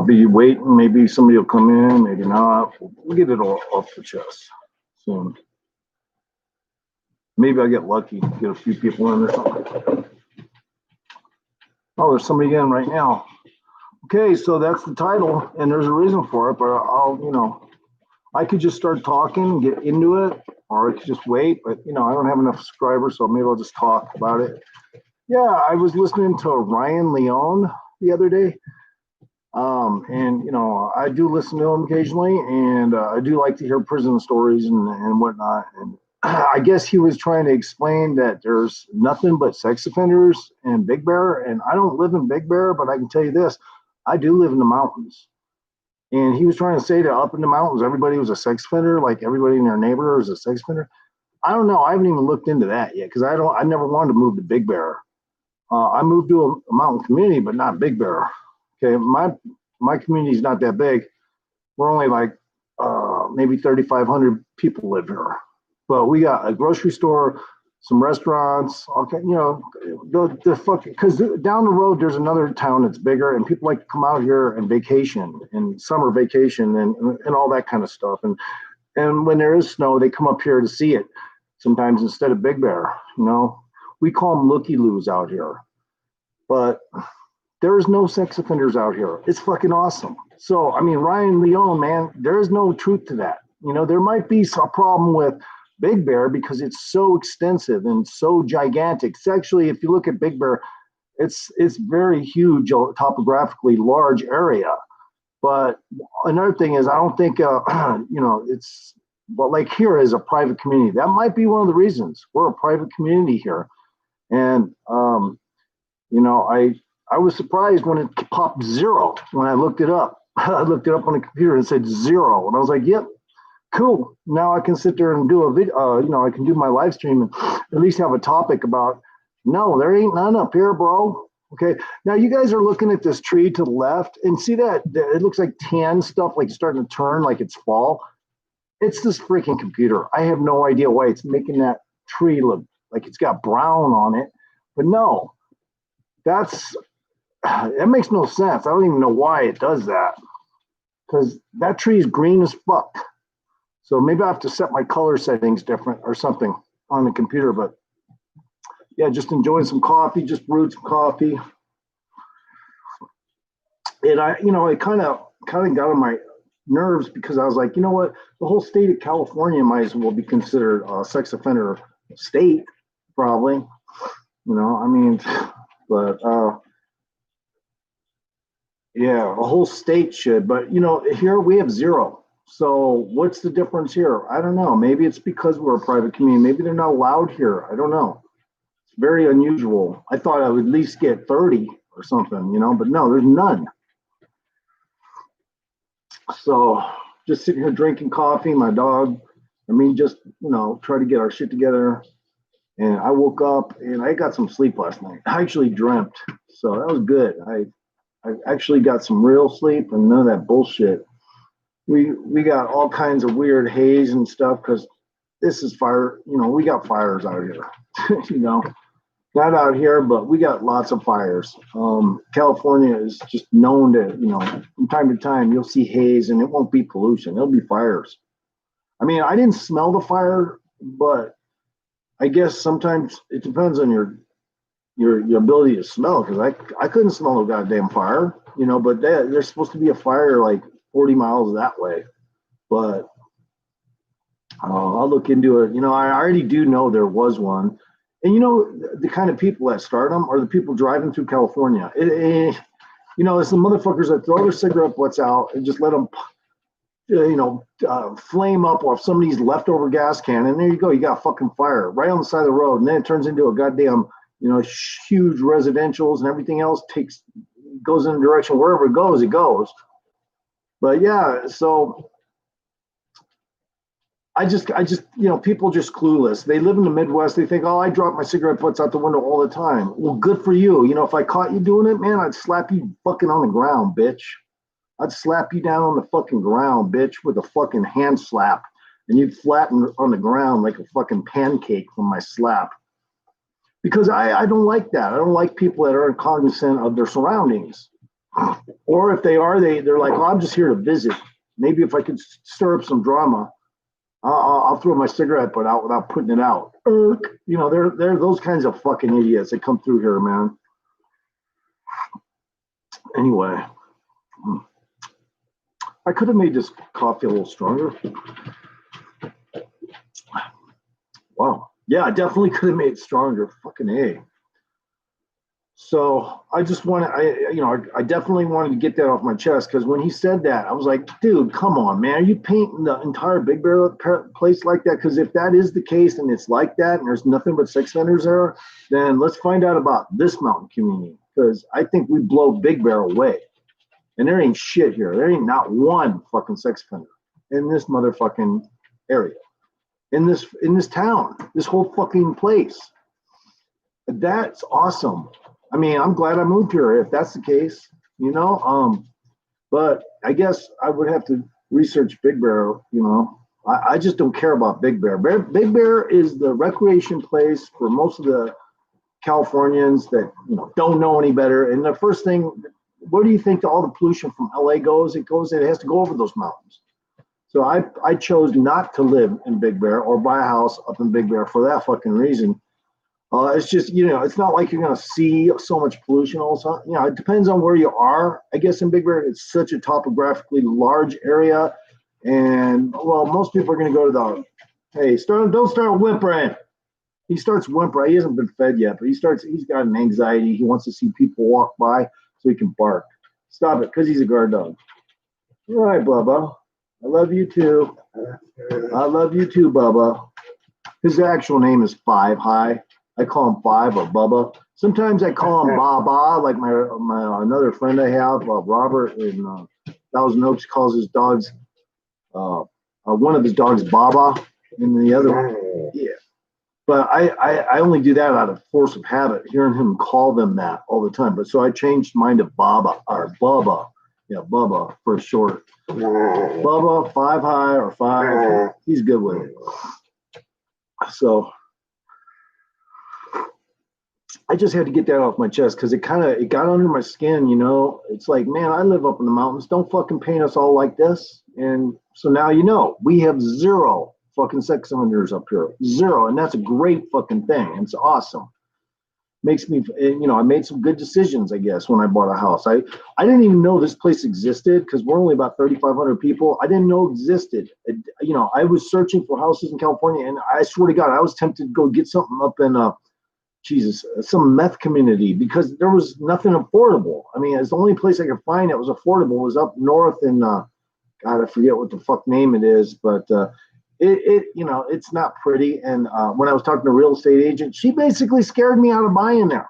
be waiting. Maybe somebody will come in, maybe not. We'll get it all off the chest soon. Maybe I'll get lucky, get a few people in or something. Oh, there's somebody in right now. Okay, so that's the title, and there's a reason for it, but I could just start talking and get into it, or I could just wait, but, I don't have enough subscribers, so maybe I'll just talk about it. Yeah, I was listening to Ryan Leone the other day, and, I do listen to him occasionally, and I do like to hear prison stories and whatnot, and I guess he was trying to explain that there's nothing but sex offenders in Big Bear, and I don't live in Big Bear, but I can tell you this, I do live in the mountains. And he was trying to say that up in the mountains, everybody was a sex offender, like everybody in their neighborhood was a sex offender. I don't know. I haven't even looked into that yet because I never wanted to move to Big Bear. I moved to a mountain community, but not Big Bear. Okay, my community is not that big. We're only like maybe 3,500 people live here. But we got a grocery store, some restaurants, okay, the fucking, because down the road there's another town that's bigger, and people like to come out here and vacation and summer vacation and all that kind of stuff. And when there is snow, they come up here to see it sometimes instead of Big Bear. We call them looky-loos out here, but there's no sex offenders out here. It's fucking awesome. So I mean, Ryan Leone, man, there is no truth to that. There might be a problem with Big Bear because it's so extensive and so gigantic. It's actually, if you look at Big Bear, it's very huge, topographically large area. But another thing is, I don't think it's, well, like here is a private community. That might be one of the reasons we're a private community here. And I was surprised when it popped 0 when I looked it up. I looked it up on the computer and it said 0, and I was like, yep. Cool. Now I can sit there and do a video, I can do my live stream and at least have a topic about, no, there ain't none up here, bro. Okay. Now you guys are looking at this tree to the left and see that it looks like tan stuff, like starting to turn like it's fall. It's this freaking computer. I have no idea why it's making that tree look like it's got brown on it, but no, that makes no sense. I don't even know why it does that, because that tree is green as fuck. So maybe I have to set my color settings different or something on the computer. But yeah, just enjoying some coffee, just brewed some coffee. And it kind of got on my nerves because I was like, you know what? The whole state of California might as well be considered a sex offender state, probably. But yeah, a whole state should. But, here we have 0. So what's the difference here? I don't know. Maybe it's because we're a private community. Maybe they're not allowed here. I don't know. It's very unusual. I thought I would at least get 30 or something, but no, there's none. So just sitting here drinking coffee, my dog, just, try to get our shit together. And I woke up and I got some sleep last night. I actually dreamt. So that was good. I actually got some real sleep and none of that bullshit. We got all kinds of weird haze and stuff because this is fire. We got fires out here. Not out here, but we got lots of fires. California is just known to, from time to time, you'll see haze and it won't be pollution. It'll be fires. I mean, I didn't smell the fire, but I guess sometimes it depends on your ability to smell, because I couldn't smell a goddamn fire, but there's supposed to be a fire like 40 miles that way, but I'll look into it. I already do know there was one, and the kind of people that start them are the people driving through California. It's the motherfuckers that throw their cigarette butts out and just let them, flame up off somebody's leftover gas can, and there you go, you got a fucking fire right on the side of the road, and then it turns into a goddamn, huge residentials and everything else goes in a direction wherever it goes. But yeah, so I just, people just clueless. They live in the Midwest. They think, oh, I drop my cigarette butts out the window all the time. Well, good for you. If I caught you doing it, man, I'd slap you fucking on the ground, bitch. I'd slap you down on the fucking ground, bitch, with a fucking hand slap. And you'd flatten on the ground like a fucking pancake from my slap. Because I don't like that. I don't like people that aren't cognizant of their surroundings. Or if they are, they're like, oh, I'm just here to visit. Maybe if I could stir up some drama, I'll throw my cigarette butt out without putting it out. You know, they're those kinds of fucking idiots that come through here, man. Anyway, I could have made this coffee a little stronger. Wow. Yeah, I definitely could have made it stronger. Fucking A. So I just wanted, I definitely wanted to get that off my chest because when he said that, I was like, dude, come on, man. Are you painting the entire Big Bear place like that? Because if that is the case and it's like that and there's nothing but sex offenders there, then let's find out about this mountain community because I think we blow Big Bear away. And there ain't shit here. There ain't not one fucking sex offender in this motherfucking area, in this town, this whole fucking place. That's awesome. I mean, I'm glad I moved here if that's the case, you know. But I guess I would have to research Big Bear, you know. I just don't care about Big Bear. Big Bear is the recreation place for most of the Californians that don't know any better. And the first thing, where do you think all the pollution from LA goes? It has to go over those mountains. So I chose not to live in Big Bear or buy a house up in Big Bear for that fucking reason. It's just, it's not like you're going to see so much pollution all the time. It depends on where you are. I guess in Big Bear, it's such a topographically large area. And, well, most people are going to go to hey, don't start whimpering. He starts whimpering. He hasn't been fed yet, but he's got an anxiety. He wants to see people walk by so he can bark. Stop it, because he's a guard dog. All right, Bubba. I love you too. I love you too, Bubba. His actual name is Five High. I call him Five or Bubba. Sometimes I call him Baba, like my another friend I have, Robert in Thousand Oaks, calls his dogs, one of his dogs Baba, and the other one, yeah. But I only do that out of force of habit, hearing him call them that all the time. But so I changed mine to Baba or Bubba. Yeah, Bubba for short. Bubba, Five High or Five. He's good with it. So I just had to get that off my chest because it got under my skin, It's like, man, I live up in the mountains. Don't fucking paint us all like this. And so now we have zero fucking sex offenders up here. Zero. And that's a great fucking thing. It's awesome. Makes me, I made some good decisions, I guess, when I bought a house. I didn't even know this place existed because we're only about 3,500 people. I didn't know it existed. I was searching for houses in California, and I swear to God, I was tempted to go get something up in some meth community because there was nothing affordable. I mean, it's the only place I could find that was affordable was up north in, God, I forget what the fuck name it is, but it's not pretty. And when I was talking to a real estate agent, she basically scared me out of buying there.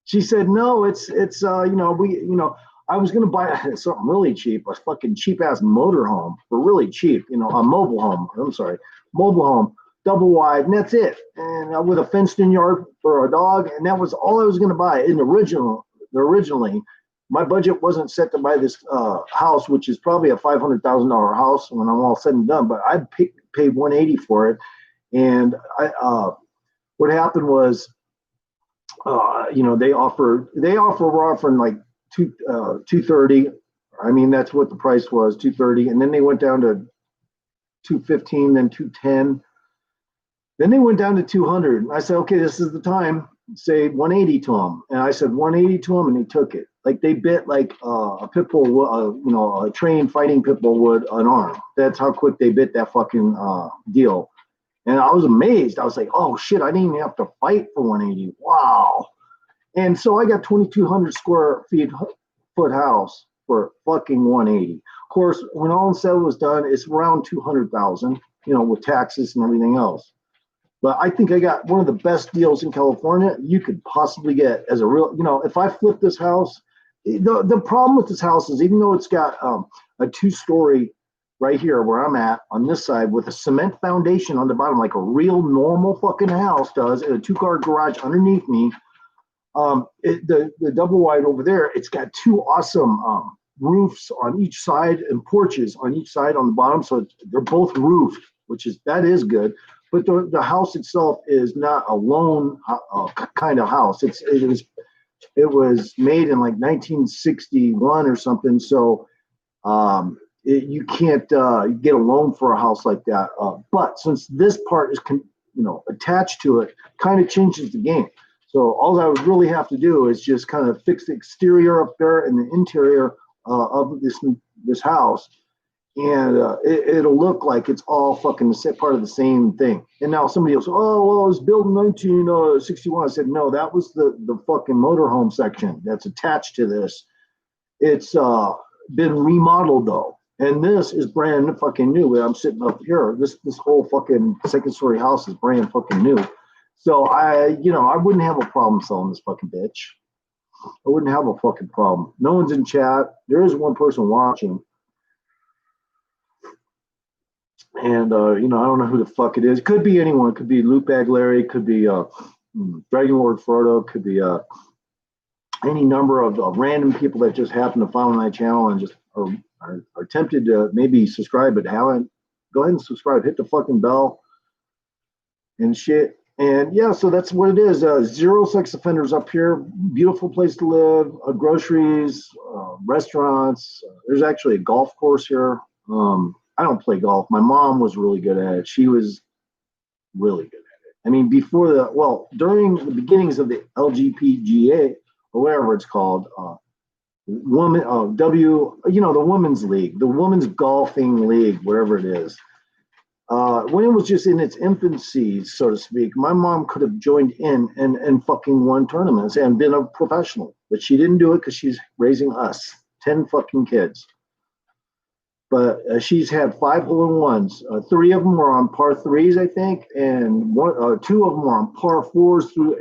She said, no, it's I was going to buy something really cheap, a fucking cheap ass motorhome for really cheap, a mobile home, double wide, and that's it. And with a fenced in yard for a dog. And that was all I was going to buy originally. My budget wasn't set to buy this house, which is probably a $500,000 house when I'm all said and done, but I paid $180 for it. And what happened was, we're offering like $230. I mean, that's what the price was, $230. And then they went down to $215, then $210. Then they went down to $200. And I said, okay, this is the time. Say $180 to them. And I said $180 to them, and they took it. Like they bit like a pit bull, a trained fighting pit bull would an arm. That's how quick they bit that fucking deal. And I was amazed. I was like, oh shit, I didn't even have to fight for $180. Wow. And so I got 2,200 square foot house for fucking $180. Of course, when all said was done, it's around $200,000, with taxes and everything else. But I think I got one of the best deals in California you could possibly get as a real, if I flip this house, the problem with this house is even though it's got a 2-story right here where I'm at on this side with a cement foundation on the bottom, like a real normal fucking house does, and a 2-car garage underneath me, the double wide over there, it's got 2 awesome roofs on each side and porches on each side on the bottom. So they're both roofed, that is good. But the house itself is not a lone kind of house. It is It was made in like 1961 or something. So you can't get a loan for a house like that. But since this part is attached to it, kind of changes the game. So all I would really have to do is just kind of fix the exterior up there and the interior of this house, and it'll look like it's all fucking the part of the same thing. And now somebody else, oh well, it was built in 1961. I said no, that was the fucking motorhome section that's attached to this. It's been remodeled though, and this is brand fucking new. I'm sitting up here. This whole fucking second story house is brand fucking new. So I wouldn't have a problem selling this fucking bitch. I wouldn't have a fucking problem. No one's in chat. There is one person watching. And I don't know who the fuck it is. Could be anyone. It could be Luke Larry. Could be Dragon Lord Frodo. Could be any number of random people that just happen to follow my channel and just are tempted to maybe subscribe but haven't. Go ahead and subscribe. Hit the fucking bell and shit. And yeah, so that's what it is. Zero sex offenders up here. Beautiful place to live. Groceries, restaurants. There's actually a golf course here. I don't play golf. My mom was really good at it. She was really good at it. I mean, during the beginnings of the LGPGA or whatever it's called, the women's league, the women's golfing league, wherever it is. When it was just in its infancy, so to speak, my mom could have joined in and fucking won tournaments and been a professional, but she didn't do it because she's raising us, 10 fucking kids. But she's had 5 hole-in-ones. 3 of them were on par 3s, I think, and 2 of them were on par 4s through,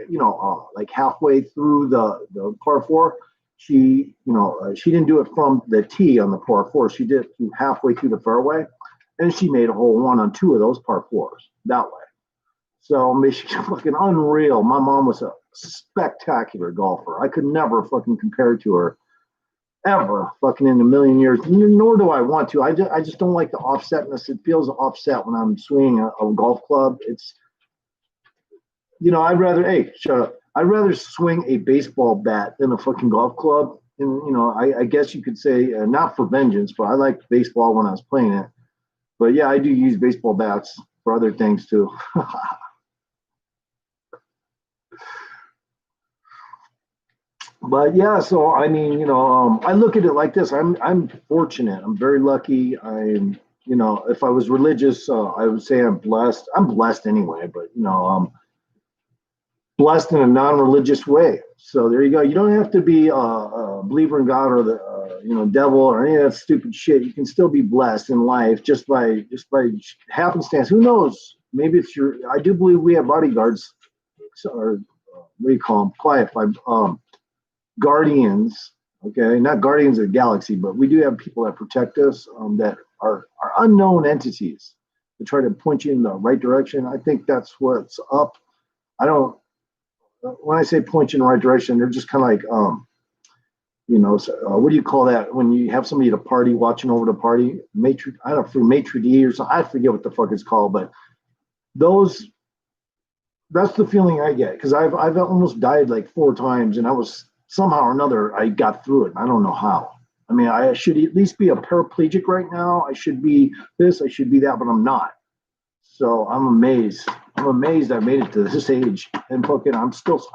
like halfway through the par 4. She didn't do it from the tee on the par 4. She did it halfway through the fairway, and she made a hole-in-one on 2 of those par 4s that way. So, I mean, she's fucking unreal. My mom was a spectacular golfer. I could never fucking compare to her. Ever fucking in a million years, nor do I want to. I just don't like the offsetness. It feels offset when I'm swinging a golf club. It's, I'd rather swing a baseball bat than a fucking golf club. And, I guess you could say not for vengeance, but I liked baseball when I was playing it. But yeah, I do use baseball bats for other things too. But yeah, so I mean, I look at it like this. I'm fortunate. I'm very lucky. If I was religious, I would say I'm blessed. I'm blessed anyway, but blessed in a non-religious way. So there you go. You don't have to be a believer in God or the devil or any of that stupid shit. You can still be blessed in life just by happenstance. Who knows? Maybe it's I do believe we have bodyguards, or what do you call them? Quiet. Guardians, okay, not guardians of the galaxy, but we do have people that protect us that are unknown entities to try to point you in the right direction. I think that's what's up. When I say point you in the right direction, they're just kind of like, what do you call that when you have somebody at a party watching over the party? I don't know, through maitre d' or something. I forget what the fuck it's called, but that's the feeling I get, because I've almost died like 4 times, and I was somehow or another, I got through it. I don't know how. I mean, I should at least be a paraplegic right now. I should be this, I should be that, but I'm not. So I'm amazed. I made it to this age. And fucking, I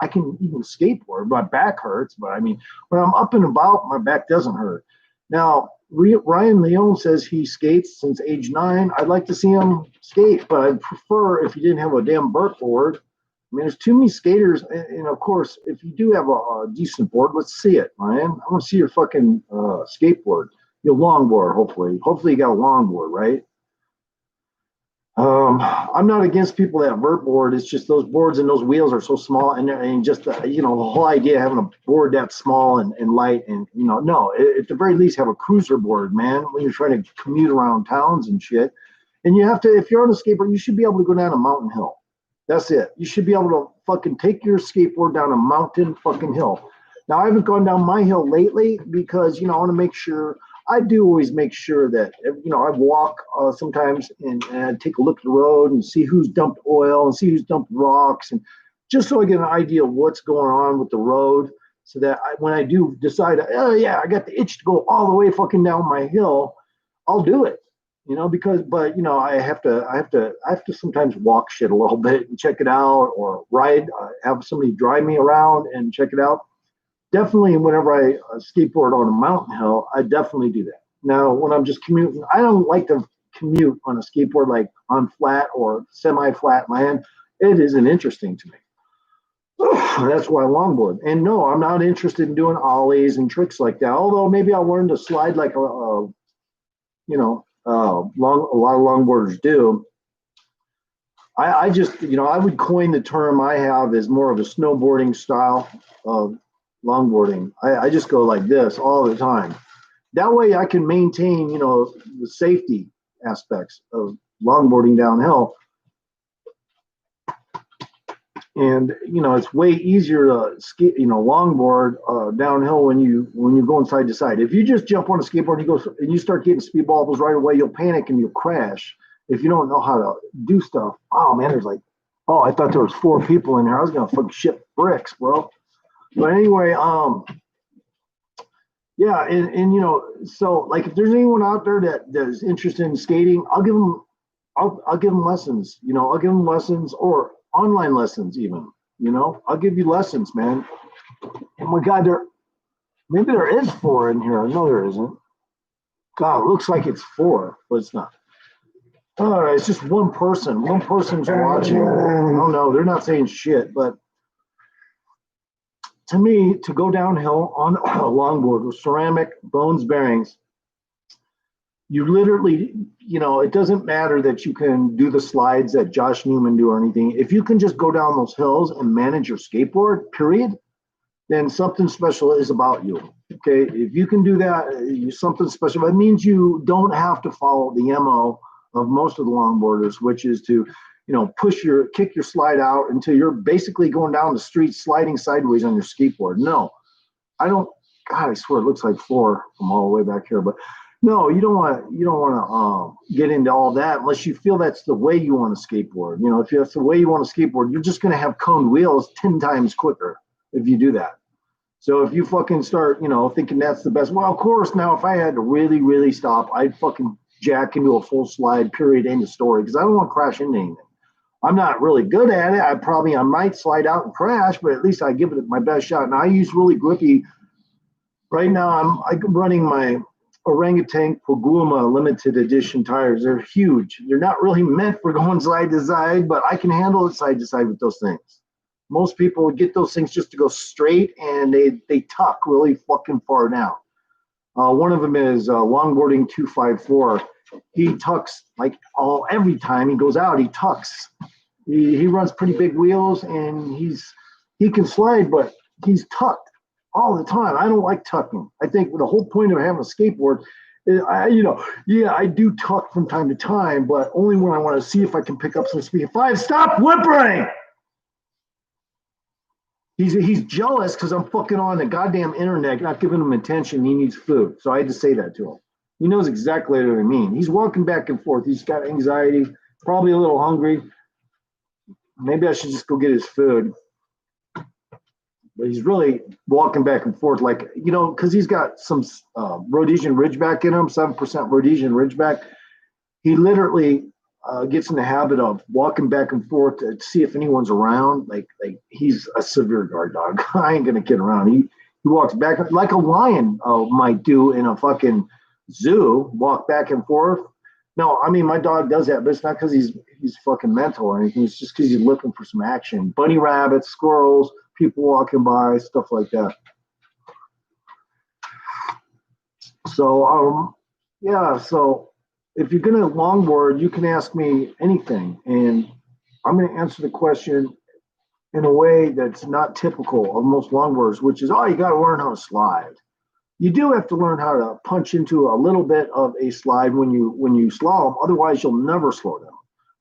can even skateboard. My back hurts, but I mean, when I'm up and about, my back doesn't hurt. Now, Ryan Leone says he skates since age 9. I'd like to see him skate, but I'd prefer if he didn't have a damn vert board. I mean, there's too many skaters, and of course, if you do have a decent board, let's see it, Ryan. I want to see your fucking skateboard, your longboard, hopefully. Hopefully you got a longboard, right? I'm not against people that vert board. It's just those boards and those wheels are so small, and just the whole idea of having a board that small and light, and no, at the very least have a cruiser board, man, when you're trying to commute around towns and shit. And you have to, if you're on a skateboard, you should be able to go down a mountain hill. That's it. You should be able to fucking take your skateboard down a mountain fucking hill. Now, I haven't gone down my hill lately because, I want to make sure, I do always make sure that, I walk sometimes and I take a look at the road and see who's dumped oil and see who's dumped rocks, and just so I get an idea of what's going on with the road. so that when I do decide, oh yeah, I got the itch to go all the way fucking down my hill, I'll do it. Because I have to sometimes walk shit a little bit and check it out, or ride, have somebody drive me around and check it out. Definitely, whenever I skateboard on a mountain hill, I definitely do that. Now, when I'm just commuting, I don't like to commute on a skateboard like on flat or semi-flat land. It isn't interesting to me. That's why I longboard. And no, I'm not interested in doing ollies and tricks like that. Although maybe I'll learn to slide like a lot of longboarders do. I just, I would coin the term I have as more of a snowboarding style of longboarding. I just go like this all the time. That way I can maintain, the safety aspects of longboarding downhill. And it's way easier to ski, longboard downhill when you're going side to side. If you just jump on a skateboard and you start getting speed bubbles right away, you'll panic and you'll crash if you don't know how to do stuff. Oh man, I thought there was 4 people in here. I was gonna fucking shit bricks, bro. But anyway, yeah, and so like if there's anyone out there that is interested in skating, I'll give them lessons. I'll give them lessons or online lessons even. I'll give you lessons, man. Oh my God, maybe there is 4 in here. No, there isn't. God, it looks like it's 4, but it's not. All right, it's just one person. One person's watching. I don't know. They're not saying shit, but to me, to go downhill on a longboard with ceramic bones bearings, you literally, it doesn't matter that you can do the slides that Josh Newman do or anything. If you can just go down those hills and manage your skateboard, period, then something special is about you. Okay, if you can do that, something special. That means you don't have to follow the MO of most of the longboarders, which is to, kick your slide out until you're basically going down the street sliding sideways on your skateboard. No, I don't. God, I swear it looks like 4 from all the way back here, but no, you don't want to get into all that unless you feel that's the way you want to skateboard. If that's the way you want to skateboard, you're just going to have coned wheels 10 times quicker if you do that. So if you fucking start, thinking that's the best, well, of course, now if I had to really, really stop, I'd fucking jack into a full slide, period, end of story, because I don't want to crash into anything. I'm not really good at it. I might slide out and crash, but at least I give it my best shot. And I use really grippy. Right now, I'm running my Orangutan Poguma limited edition tires. They're huge. They're not really meant for going side to side, but I can handle it side to side with those things. Most people would get those things just to go straight, and they tuck really fucking far down. One of them is Longboarding 254. He tucks every time he goes out, he tucks. He runs pretty big wheels, and he can slide, but he's tucked all the time. I don't like tucking. I think the whole point of having a skateboard is, I do tuck from time to time, but only when I want to see if I can pick up some speed. Stop whimpering! He's jealous because I'm fucking on the goddamn internet, not giving him attention. He needs food. So I had to say that to him. He knows exactly what I mean. He's walking back and forth. He's got anxiety, probably a little hungry. Maybe I should just go get his food. But he's really walking back and forth because he's got some Rhodesian Ridgeback in him, 7% Rhodesian Ridgeback. He literally gets in the habit of walking back and forth to see if anyone's around. Like he's a severe guard dog. I ain't gonna kid around. He walks back like a lion might do in a fucking zoo, walk back and forth. No, I mean my dog does that, but it's not because he's fucking mental or anything. It's just because he's looking for some action. Bunny rabbits, squirrels, people walking by, stuff like that. So so if you're going to longboard, you can ask me anything, and I'm going to answer the question in a way that's not typical of most longboarders, which is, you got to learn how to slide. You do have to learn how to punch into a little bit of a slide when you slalom. Otherwise, you'll never slow down.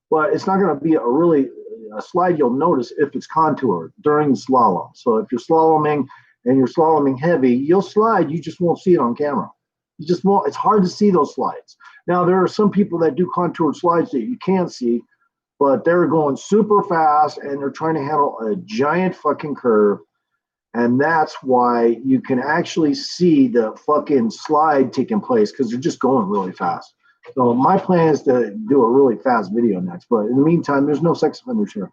But it's not going to be a slide you'll notice if it's contoured during slalom. So if you're slaloming and you're slaloming heavy, you'll slide. You just won't see it on camera. You just won't. It's hard to see those slides. Now, there are some people that do contoured slides that you can't see, but they're going super fast and they're trying to handle a giant fucking curve. And that's why you can actually see the fucking slide taking place because they're just going really fast. So my plan is to do a really fast video next. But in the meantime, there's no sex offenders here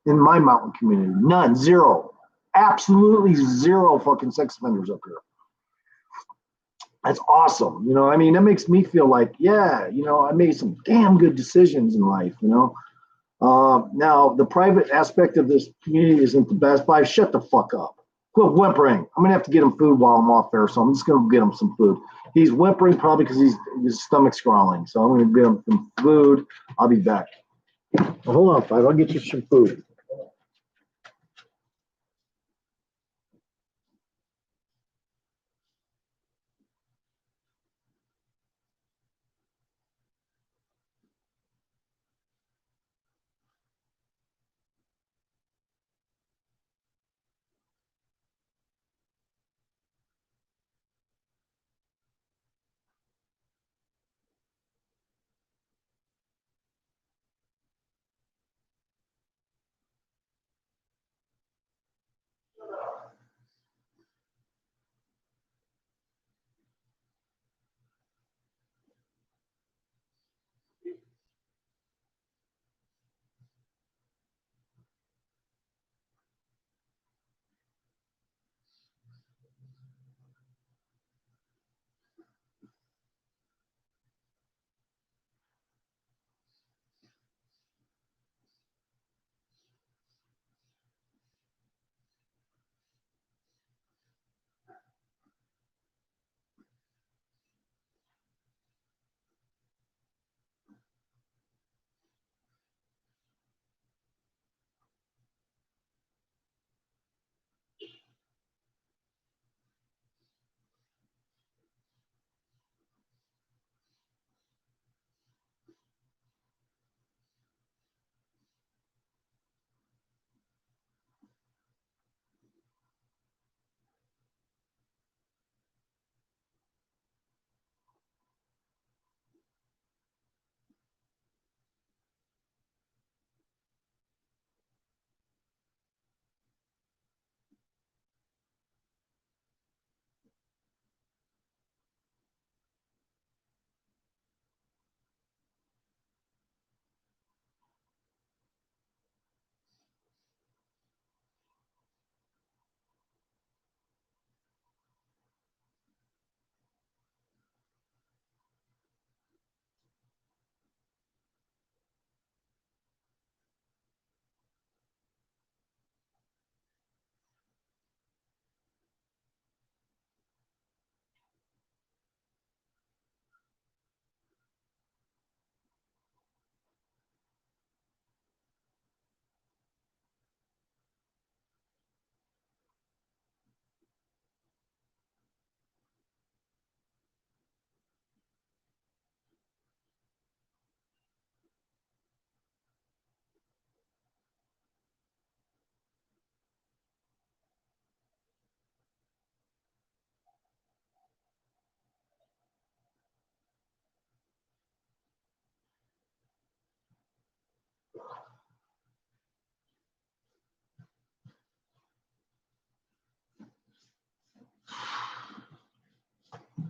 in my mountain community. None, zero, absolutely zero fucking sex offenders up here. That's awesome. You know, I mean, that makes me feel like, yeah, you know, I made some damn good decisions in life, you know. Now, the private aspect of this community isn't the best, but shut the fuck up. Quit whimpering. I'm going to have to get him food while I'm off there, so I'm just going to get him some food. He's whimpering probably because his stomach's growling, so I'm going to get him some food. I'll be back. Well, hold on, Five. I'll get you some food.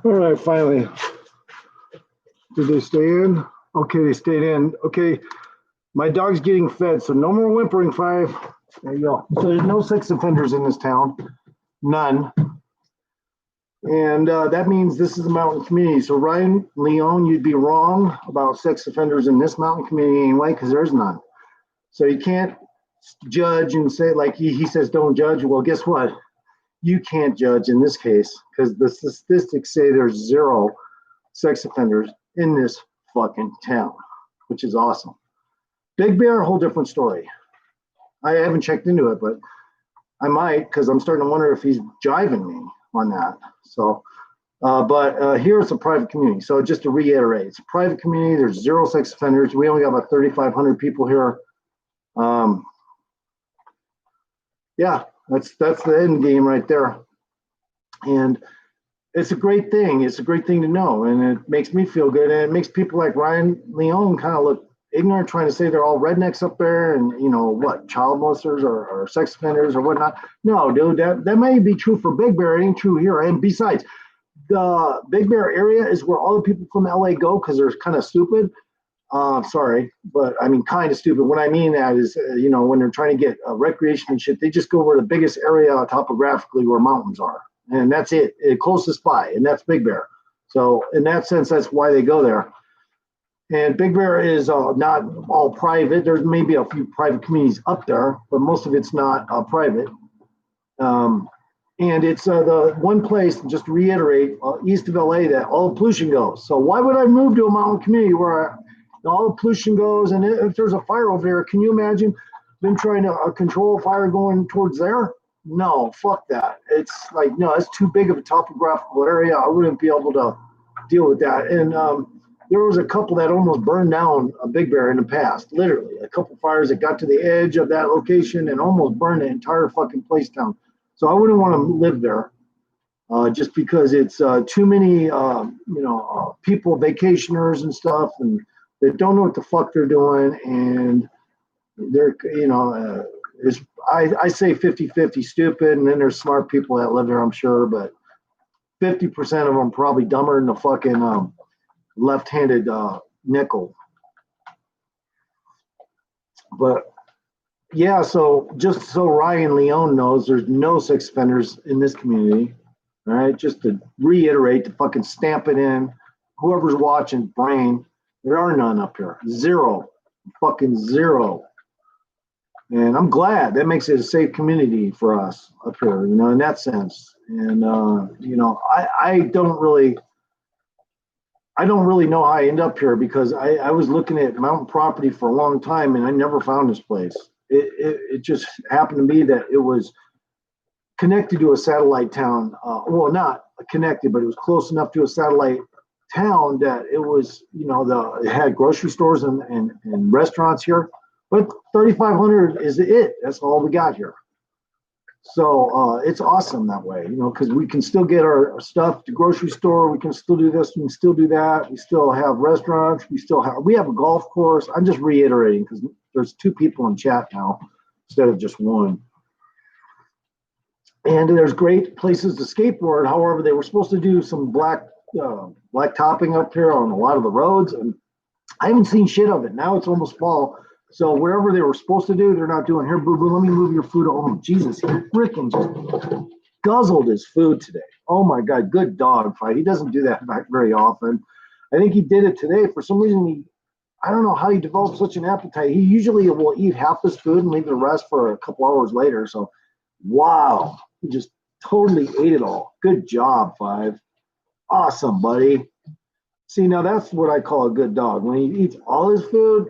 All right, finally. Did they stay in? Okay, they stayed in. Okay, my dog's getting fed, so no more whimpering, Five. There you go. So there's no sex offenders in this town. None. And that means this is a mountain community. So Ryan Leone, you'd be wrong about sex offenders in this mountain community anyway, because there's none. So you can't judge and say, like he says, don't judge. Well, guess what? You can't judge in this case because the statistics say there's zero sex offenders in this fucking town, which is awesome. Big Bear, a whole different story. I haven't checked into it, but I might because I'm starting to wonder if he's jiving me on that. So, but here it's a private community. So just to reiterate, it's a private community. There's zero sex offenders. We only got about 3,500 people here. Yeah, that's the end game right there. And it's a great thing. It's a great thing to know, and it makes me feel good, and it makes people like Ryan Leone kind of look ignorant trying to say they're all rednecks up there and, you know, what, child molesters or sex offenders or whatnot. No, dude, that may be true for Big Bear. It ain't true here. And besides, the Big Bear area is where all the people from LA go because they're kind of stupid. Sorry, but I mean, kind of stupid. What I mean that is, you know, when they're trying to get recreation and shit, they just go where the biggest area topographically where mountains are. And that's it, closest by, and that's Big Bear. So in that sense, that's why they go there. And Big Bear is not all private. There's maybe a few private communities up there, but most of it's not private. And it's the one place, just to reiterate, east of LA that all the pollution goes. So why would I move to a mountain community where all the pollution goes? And if there's a fire over there, can you imagine them trying to control a fire going towards there? No, fuck that. It's like, no, it's too big of a topographical area. I wouldn't be able to deal with that. And there was a couple that almost burned down a Big Bear in the past, literally. A couple fires that got to the edge of that location and almost burned the entire fucking place down. So I wouldn't want to live there just because it's too many, people, vacationers and stuff, and they don't know what the fuck they're doing. And they're, I say 50-50 stupid, and then there's smart people that live there, I'm sure, but 50% of them probably dumber than the fucking left-handed nickel. But yeah, so just so Ryan Leone knows, there's no sex offenders in this community. All right, just to reiterate, to fucking stamp it in, whoever's watching, brain, there are none up here. Zero, fucking zero. And I'm glad that makes it a safe community for us up here, you know, in that sense. And I don't really know how I end up here because I was looking at mountain property for a long time and I never found this place. It just happened to be that it was connected to a satellite town. Well, not connected, but it was close enough to a satellite town that it was, it had grocery stores and restaurants here. But 3,500 is it. That's all we got here. So it's awesome that way, because we can still get our stuff to grocery store. We can still do this. We can still do that. We still have restaurants. We have a golf course. I'm just reiterating because there's 2 people in chat now instead of just one. And there's great places to skateboard. However, they were supposed to do some black topping up here on a lot of the roads, and I haven't seen shit of it. Now it's almost fall. So wherever they were supposed to do, they're not doing. Here, boo-boo, let me move your food. Oh, Jesus, he freaking just guzzled his food today. Oh, my God, good dog fight. He doesn't do that back very often. I think he did it today. For some reason, I don't know how he developed such an appetite. He usually will eat half his food and leave the rest for a couple hours later. So, wow, he just totally ate it all. Good job, Five. Awesome, buddy. See, now that's what I call a good dog. When he eats all his food,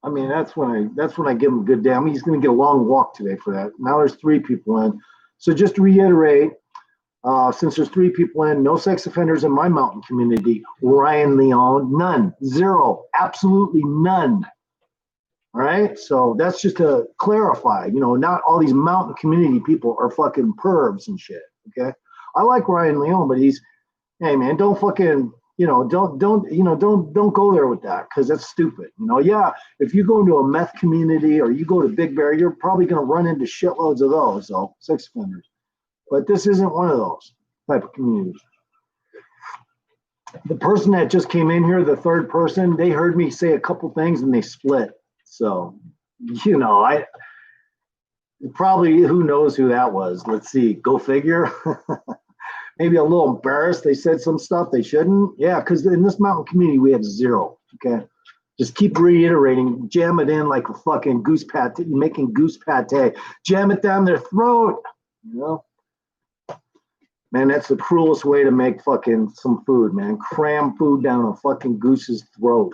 I mean, that's when I give him a good day. I mean, he's going to get a long walk today for that. Now there's 3 people in. So just to reiterate, since there's 3 people in, no sex offenders in my mountain community. Ryan Leone, none, 0, absolutely none. All right. So that's just to clarify, not all these mountain community people are fucking pervs and shit. Okay. I like Ryan Leone, but hey man, don't fucking, don't go there with that because that's stupid. Yeah, if you go into a meth community or you go to Big Bear, you're probably going to run into shitloads of those, though, sex offenders. But this isn't one of those type of communities. The person that just came in here, the third person, they heard me say a couple things and they split. So, I probably, who knows who that was? Let's see, go figure. Maybe a little embarrassed. They said some stuff they shouldn't. Yeah, because in this mountain community, we have 0. Okay. Just keep reiterating. Jam it in like a fucking goose pate. Making goose pate. Jam it down their throat. Man, that's the cruelest way to make fucking some food, man. Cram food down a fucking goose's throat.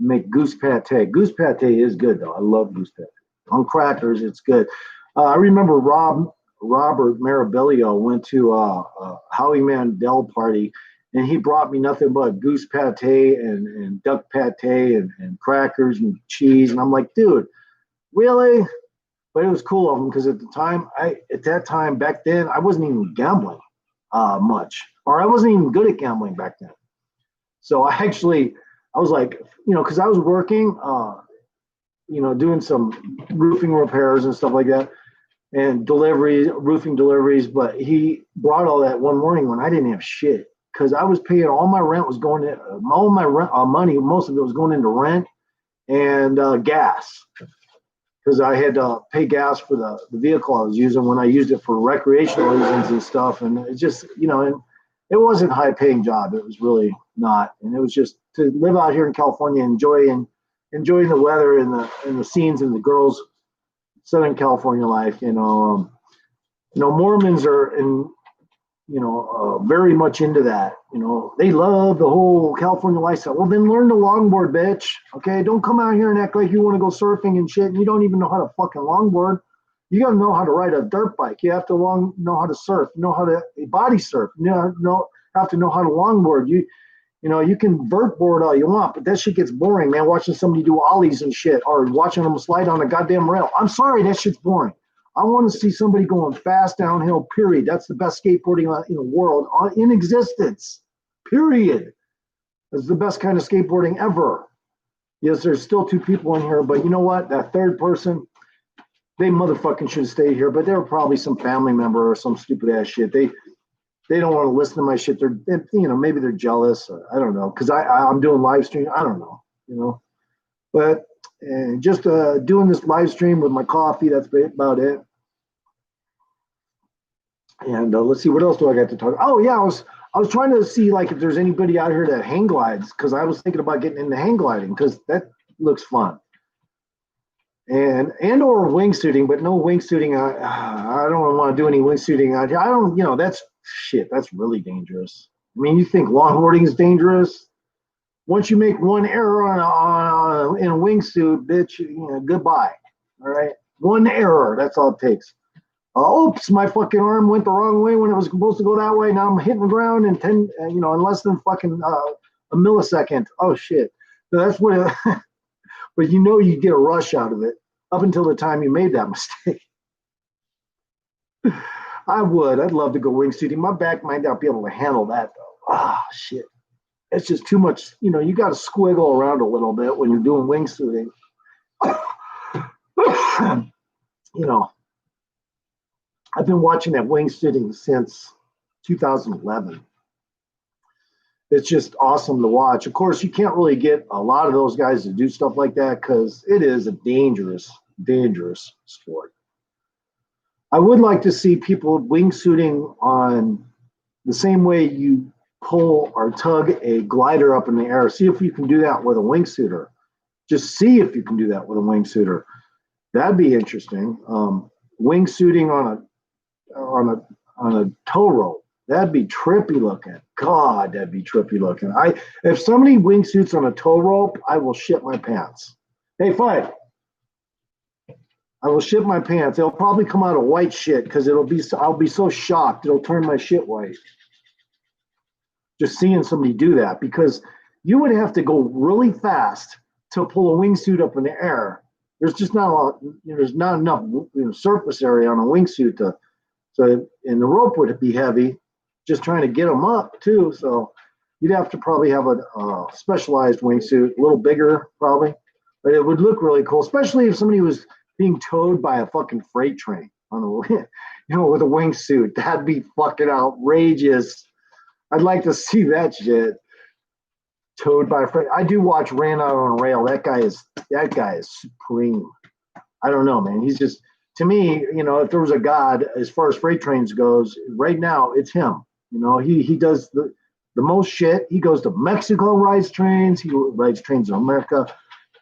Make goose pate. Goose pate is good, though. I love goose pate. On crackers, it's good. I remember Robert Marabilio went to a Howie Mandel party, and he brought me nothing but goose pate and duck pate and crackers and cheese. And I'm like, dude, really? But it was cool of him because at that time back then, I wasn't even gambling much, or I wasn't even good at gambling back then. So I I was like, because I was working, doing some roofing repairs and stuff like that, and deliveries, roofing deliveries. But he brought all that one morning when I didn't have shit because I was paying all my rent was going to all my rent money. Most of it was going into rent and gas because I had to pay gas for the vehicle I was using when I used it for recreational reasons and stuff. And it just, and it wasn't a high paying job. It was really not. And it was just to live out here in California, enjoying the weather and the scenes and the girls, Southern California life. Mormons are very much into that. They love the whole California lifestyle. Well, then learn to longboard, bitch. Okay, don't come out here and act like you want to go surfing and shit, and you don't even know how to fucking longboard. You got to know how to ride a dirt bike. You have to know how to surf. Know how to body surf. Have to know how to longboard. You can vert board all you want, but that shit gets boring, man. Watching somebody do ollies and shit, or watching them slide on a goddamn rail. I'm sorry, that shit's boring. I want to see somebody going fast downhill, period. That's the best skateboarding in the world, in existence, period. That's the best kind of skateboarding ever. Yes, there's still two people in here, but you know what? That third person, they motherfucking should have stayed here, but they were probably some family member or some stupid ass shit. They don't want to listen to my shit. Maybe they're jealous. I don't know, because I'm doing live stream. I don't know, but just doing this live stream with my coffee. That's about it. And let's see, what else do I got to talk? Oh yeah, I was trying to see like if there's anybody out here that hang glides, because I was thinking about getting into hang gliding because that looks fun. And or wingsuiting, but no wingsuiting. I don't want to do any wingsuiting out here. I don't, that's shit. That's really dangerous. I mean, you think longboarding is dangerous? Once you make one error in a wingsuit, bitch, goodbye. All right, one error. That's all it takes. Oops, my fucking arm went the wrong way when it was supposed to go that way. Now I'm hitting the ground in less than fucking a millisecond. Oh shit. So that's what. But you get a rush out of it up until the time you made that mistake. I'd love to go wingsuiting. My back might not be able to handle that though. Ah, shit. It's just too much. You got to squiggle around a little bit when you're doing wingsuiting. I've been watching that wingsuiting since 2011. It's just awesome to watch. Of course, you can't really get a lot of those guys to do stuff like that because it is a dangerous, dangerous sport. I would like to see people wingsuiting on the same way you pull or tug a glider up in the air. See if you can do that with a wingsuiter. Just see if you can do that with a wingsuiter. That'd be interesting. Wingsuiting on a tow rope. That'd be trippy looking. God, that'd be trippy looking. If somebody wingsuits on a tow rope, I will shit my pants. Hey, Five. I will shit my pants. It'll probably come out of white shit because I'll be so shocked it'll turn my shit white. Just seeing somebody do that, because you would have to go really fast to pull a wingsuit up in the air. There's just not a lot. There's not enough surface area on a wingsuit and the rope would be heavy. Just trying to get them up too. So you'd have to probably have a specialized wingsuit, a little bigger probably, but it would look really cool, especially if somebody was being towed by a fucking freight train on with a wingsuit. That'd be fucking outrageous. I'd like to see that shit. Towed by a freight. I do watch Ran Out on a Rail. That guy is supreme. I don't know, man. He's just, to me, if there was a god as far as freight trains goes, right now it's him. He does the most shit. He goes to Mexico, rides trains. He rides trains in America,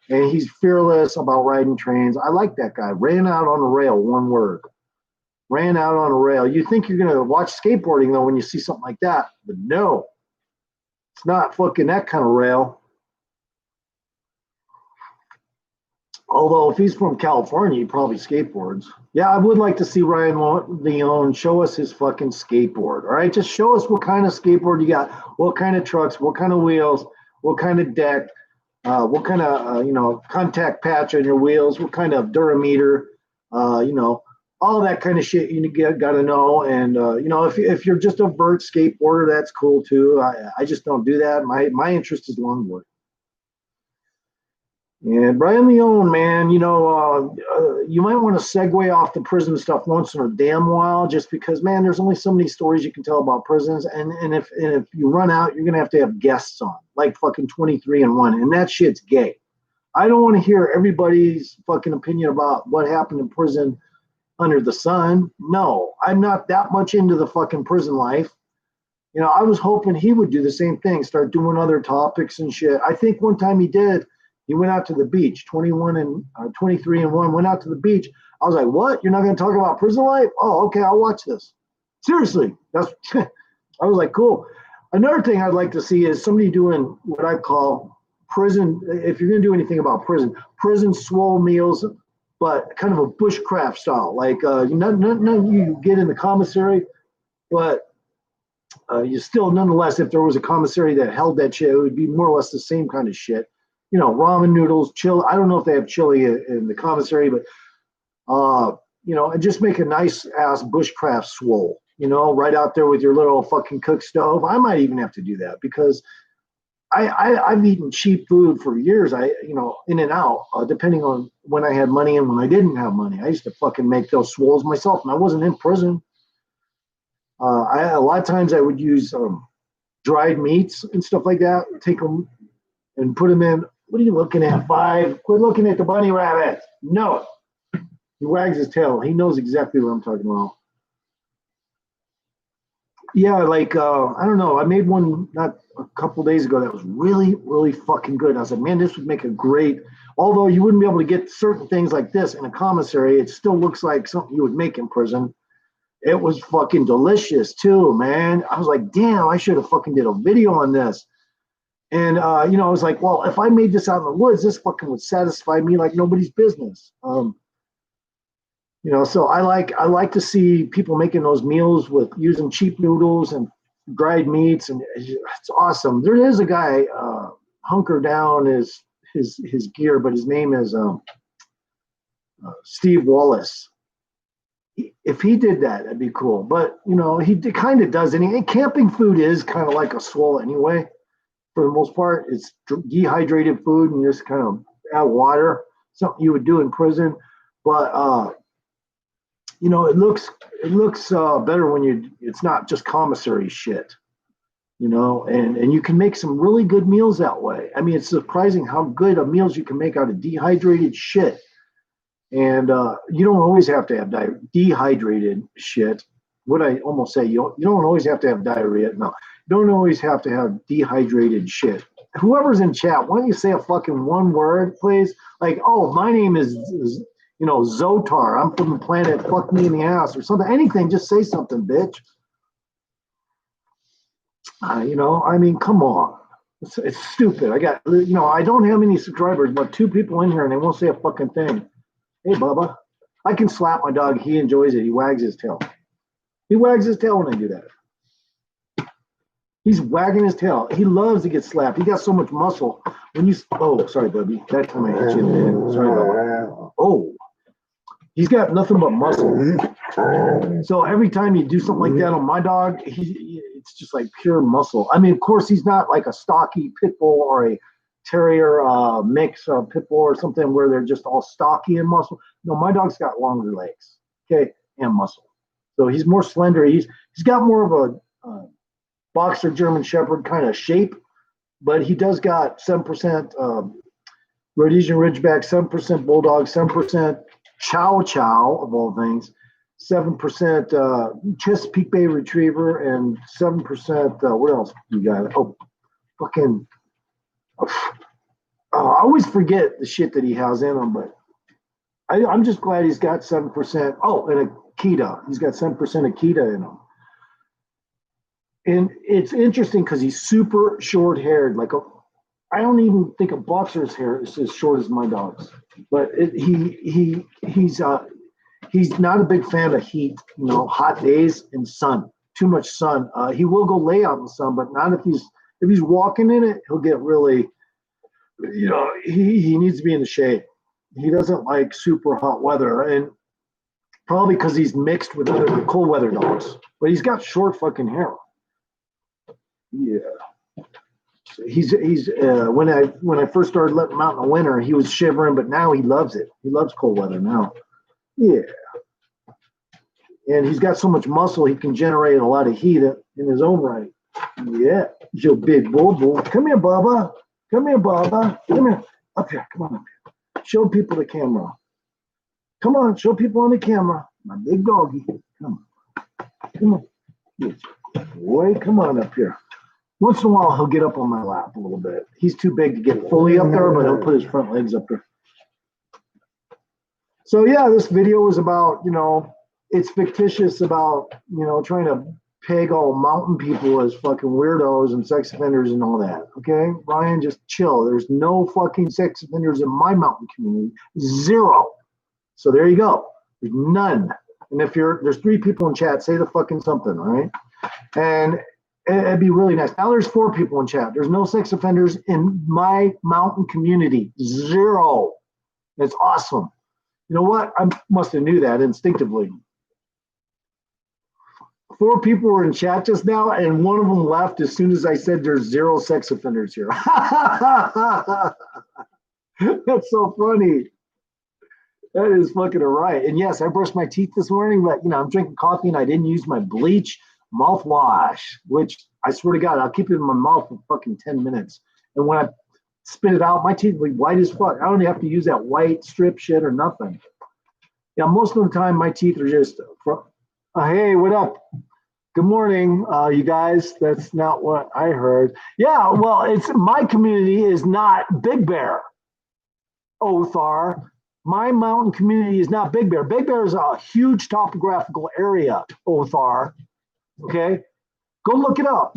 and he's fearless about riding trains. I like that guy. Ran out on a rail, one word. Ran out on a rail. You think you're gonna watch skateboarding though when you see something like that, but no, it's not fucking that kind of rail. Although if he's from California, he probably skateboards. Yeah, I would like to see Ryan Leone show us his fucking skateboard. All right, just show us what kind of skateboard you got, what kind of trucks, what kind of wheels, what kind of deck, what kind of contact patch on your wheels, what kind of durameter, all that kind of shit you got to know. And if you're just a vert skateboarder, that's cool too. I just don't do that. My interest is longboard. And Brian Leone, man, you might want to segue off the prison stuff once in a damn while, just because, man, there's only so many stories you can tell about prisons, and if you run out, you're gonna have to have guests on, like fucking 23 and 1, and that shit's gay. I don't want to hear everybody's fucking opinion about what happened in prison under the sun. No, I'm not that much into the fucking prison life. I was hoping he would do the same thing, start doing other topics and shit. I think one time he did. He went out to the beach, 23 and 1, went out to the beach. I was like, what? You're not going to talk about prison life? Oh, okay, I'll watch this. Seriously. That's I was like, cool. Another thing I'd like to see is somebody doing what I call prison, if you're going to do anything about prison swole meals, but kind of a bushcraft style. Like, none you get in the commissary, but you still, nonetheless, if there was a commissary that held that shit, it would be more or less the same kind of shit. Ramen noodles, chili. I don't know if they have chili in the commissary, but and just make a nice ass bushcraft swole. Right out there with your little fucking cook stove. I might even have to do that because I've eaten cheap food for years. In and out, depending on when I had money and when I didn't have money. I used to fucking make those swoles myself, and I wasn't in prison. A lot of times I would use dried meats and stuff like that. Take them and put them in. What are you looking at, Five? Quit looking at the bunny rabbit. No. He wags his tail. He knows exactly what I'm talking about. Yeah, like, I don't know. I made one not a couple days ago that was really, really fucking good. I was like, man, this would make a great, although you wouldn't be able to get certain things like this in a commissary, it still looks like something you would make in prison. It was fucking delicious too, man. I was like, damn, I should have fucking did a video on this. And, I was like, well, if I made this out in the woods, this fucking would satisfy me like nobody's business. So I like to see people making those meals with using cheap noodles and dried meats, and it's awesome. There is a guy, Hunker Down is his gear, but his name is Steve Wallace. If he did that, that'd be cool. But he kind of does. And camping food is kind of like a swole anyway. For the most part, it's dehydrated food and just kind of add water. Something you would do in prison, but it looks better when it's not just commissary shit. And you can make some really good meals that way. I mean, it's surprising how good of meals you can make out of dehydrated shit. And you don't always have to have dehydrated shit. What I almost say, you don't always have to have diarrhea. No, you don't always have to have dehydrated shit. Whoever's in chat, why don't you say a fucking one word, please? Like, oh, my name is Zotar. I'm from the planet fuck me in the ass or something. Anything, just say something, bitch. I mean, come on. It's stupid. I got, I don't have any subscribers, but 2 people in here and they won't say a fucking thing. Hey, Bubba. I can slap my dog. He enjoys it. He wags his tail. He wags his tail when I do that. He's wagging his tail. He loves to get slapped. He got so much muscle. Oh, sorry, Bubby. That time I hit you in the head. Sorry, Bubba. Oh. He's got nothing but muscle. So every time you do something like that on my dog, it's just like pure muscle. I mean, of course, he's not like a stocky pit bull or a terrier mix of pit bull or something where they're just all stocky and muscle. No, my dog's got longer legs, okay, and muscle. So he's more slender. He's got more of a boxer German Shepherd kind of shape, but he does got 7% Rhodesian Ridgeback, 7% Bulldog, 7% Chow Chow of all things, 7% Chesapeake Bay Retriever, and 7% what else you got? Oh, fucking. I always forget the shit that he has in him, but I'm just glad he's got 7%. Oh, and Akita. He's got 7% Akita in him. And it's interesting because he's super short-haired. I don't even think a boxer's hair is as short as my dog's. But he's not a big fan of heat, hot days and sun. Too much sun. He will go lay out in the sun, but not if he's walking in it. He'll get really, he needs to be in the shade. He doesn't like super hot weather, and probably because he's mixed with other cold weather dogs. But he's got short fucking hair. Yeah. He's when I first started letting him out in the winter, he was shivering, but now he loves it. He loves cold weather now. Yeah, and he's got so much muscle, he can generate a lot of heat in his own right. Yeah, your big bull. Come here, Bubba. Come here, Bubba. Come here. Up here. Come on up here. Show people the camera. Come on, show people on the camera. My big doggy. Come on. Come on. Yes. Boy, come on up here. Once in a while, he'll get up on my lap a little bit. He's too big to get fully up there, but he'll put his front legs up there. So yeah, this video was about, it's fictitious about, trying to peg all mountain people as fucking weirdos and sex offenders and all that. Okay, Ryan, just chill. There's no fucking sex offenders in my mountain community. Zero. So there you go. There's none. And if there's 3 people in chat, say the fucking something, all right? And it'd be really nice. Now there's 4 people in chat. There's no sex offenders in my mountain community. Zero. It's awesome. You know what? I must have knew that instinctively. 4 people were in chat just now, and one of them left as soon as I said there's 0 sex offenders here. That's so funny. That is fucking all right. And yes, I brushed my teeth this morning, but I'm drinking coffee and I didn't use my bleach mouthwash, which I swear to God, I'll keep it in my mouth for fucking 10 minutes. And when I spit it out, my teeth will be white as fuck. I don't even have to use that white strip shit or nothing. Yeah, most of the time my teeth are just, hey, what up? Good morning, you guys. That's not what I heard. Yeah, well, it's my community is not Big Bear, Othar. My mountain community is not Big Bear. Big Bear is a huge topographical area, Othar. Okay? Go look it up.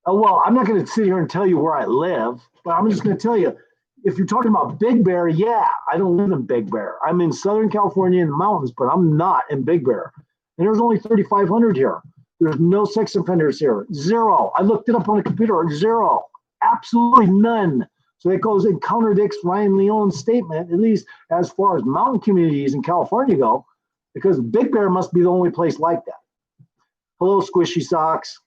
Well, I'm not going to sit here and tell you where I live, but I'm just going to tell you, if you're talking about Big Bear, yeah, I don't live in Big Bear. I'm in Southern California in the mountains, but I'm not in Big Bear. And there's only 3,500 here. There's no sex offenders here. 0. I looked it up on the computer. 0. Absolutely none. So that goes and contradicts Ryan Leon's statement, at least as far as mountain communities in California go, because Big Bear must be the only place like that. Hello, Squishy Socks.